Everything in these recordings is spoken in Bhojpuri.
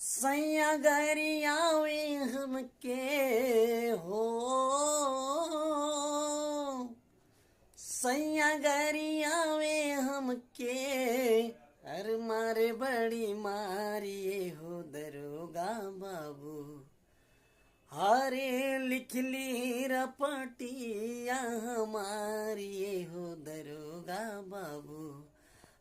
सैया गरियावे हमके हो, सैया गरियावे हमके, हर मारे बड़ी मारिए हो दरोगा बाबू। हरे लिख ली रपटिया हमारी हो दरोगा बाबू।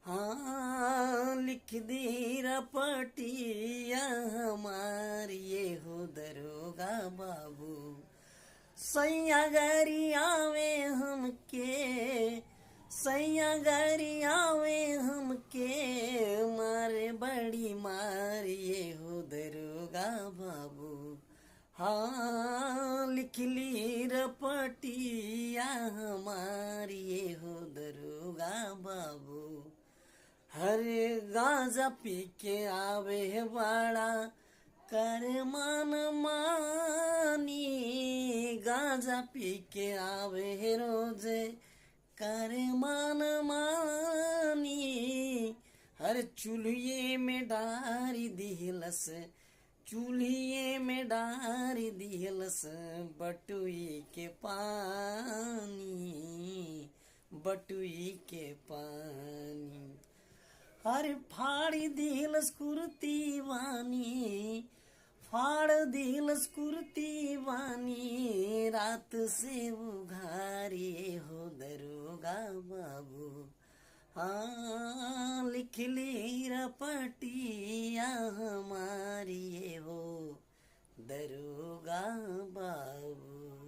हाँ लिख दी रपटिया हमारी हो दरोगा बाबू। सैया गरियावे हमके, सैया गरियावे हमके, मारे बड़ी मारिए हो दरोगा बाबू। हाँ लिख ली रपटिया हमारी हो दरोगा बाबू। हरे गांजा पी के आवे बड़ा कर मन मानी, गांजा पी के आवे रोजे कर मन मानी। हर चूल्हे में डारी दिलस, चूल्हे में डारी दिलस बटुई के पानी, बटुई के पानी। हर फाड़ी दिलस कुर्ती वानी, फाड़ दिलस कुर्ती वानी, रात से उघारी हो दरोगा बाबू। हाँ लिख ली रपटिया हमारी हो दरोगा बाबू।